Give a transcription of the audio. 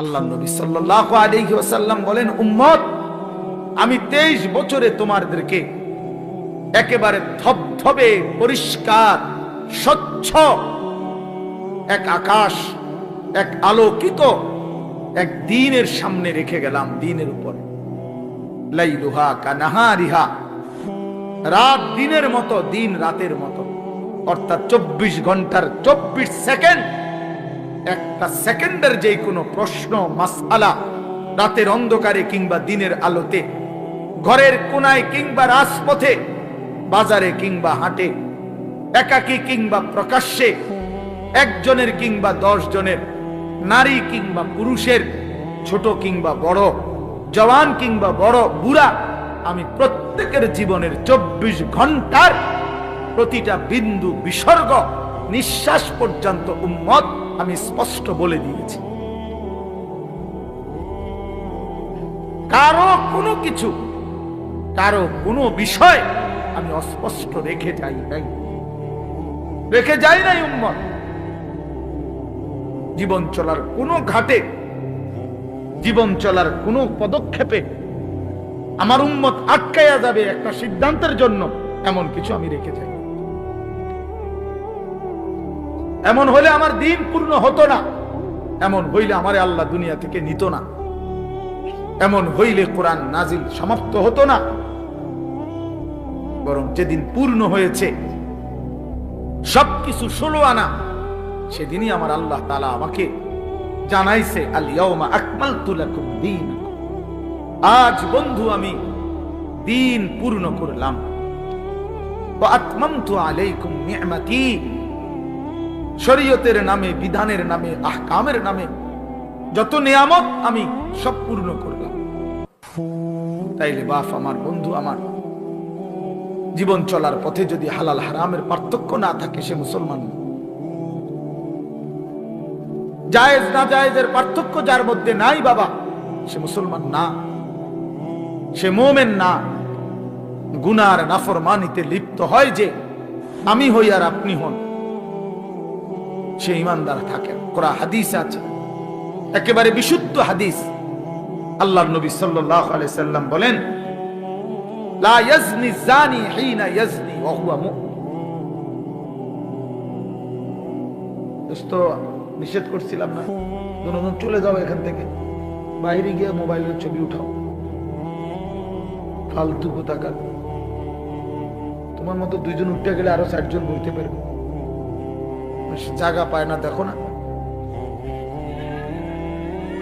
আল্লাহ নবী সাল্লাল্লাহু আলাইহি ওয়াসাল্লাম বলেন, উম্মত, আমি 23 বছরে তোমাদেরকে একেবারে ধবধবে পরিষ্কার স্বচ্ছ এক আকাশ, এক আলোকিত এক দ্বীনের সামনে রেখে গেলাম। দ্বীনের উপরে লাইলুহা কানাহারিহা, রাত দিনের মতো, দিন রাতের মতো, অর্থাৎ 24 ঘন্টার 24 সেকেন্ড। একটা সেকেন্ডের যে কোনো প্রশ্ন মাসআলা রাতের অন্ধকারে কিংবা দিনের আলোতে, ঘরের কোনায় কিংবা রাজপথে, বাজারে কিংবা হাটে, একাকী কিংবা প্রকাশ্যে, একজনের কিংবা 10 জনের, নারী কিংবা পুরুষের, ছোট কিংবা বড়, জওয়ান কিংবা বড় বুড়া, আমি প্রত্যেকের জীবনের 24 ঘন্টার প্রতিটা বিন্দু বিসর্গ নিঃশ্বাস পর্যন্ত উম্মত আমি স্পষ্ট বলে দিয়েছি। কারো কোনো কিছু, কারো কোনো বিষয় আমি অস্পষ্ট রেখে যাই নাই উম্মত। জীবন চলার কোনো ঘাটে, জীবন চলার কোনো পদক্ষেপে আমার উম্মত আটকায়া যাবে একটা সিদ্ধান্তের জন্য, এমন কিছু আমি রেখে যাই। এমন হলে আমার দিন পূর্ণ হতো না, এমন হইলে আমারে আল্লাহ দুনিয়া থেকে নিত না, এমন হইলে কোরআন নাজিল সমাপ্ত হতো না। বরং যেদিন পূর্ণ হয়েছে সবকিছু 16 আনা, সেদিনই আমার আল্লাহ তাআলা আমাকে জানাইছে, আল ইয়াউমা আকমালতু লাকুম দীনাকুম, আজ বন্ধু আমি দিন পূর্ণ করলাম। ওয়া আতমামতু আলাইকুম নি'মাতি, শরীয়তের নামে, বিধানের নামে, আহকামের নামে যত নিয়ামত আমি সব পূর্ণ করলাম। তাইলে বাপ আমার, বন্ধু আমার, জীবন চলার পথে যদি হালাল হারামের পার্থক্য না থাকে, সে মুসলমান না। জায়েজ না জায়েজের পার্থক্য যার মধ্যে নাই বাবা, সে মুসলমান না, সে মুমিন না। গুনার নাফরমানিতে লিপ্ত হয় যে আমি হই আর আপনি হন, সে ঈমানদার থাকে। কোরআন হাদিস আছে, একেবারে বিশুদ্ধ হাদিস। আল্লাহর নবী সাল্লাল্লাহু আলাইহি সাল্লাম বলেন, লা ইয়াজনি জানি হিনা ইয়াজনি ওয়া হুয়া মুমিন। দোস্ত, নিষেধ করছিলাম না, দুজন চলে যাও এখান থেকে, বাইরে গিয়ে মোবাইলের ছবি উঠাও, ফালতু কোথাকার। তোমার মতো 2 জন উঠতে গেলে আরো 60 জন বইতে পারবে, জায়গা পায় না, দেখো না।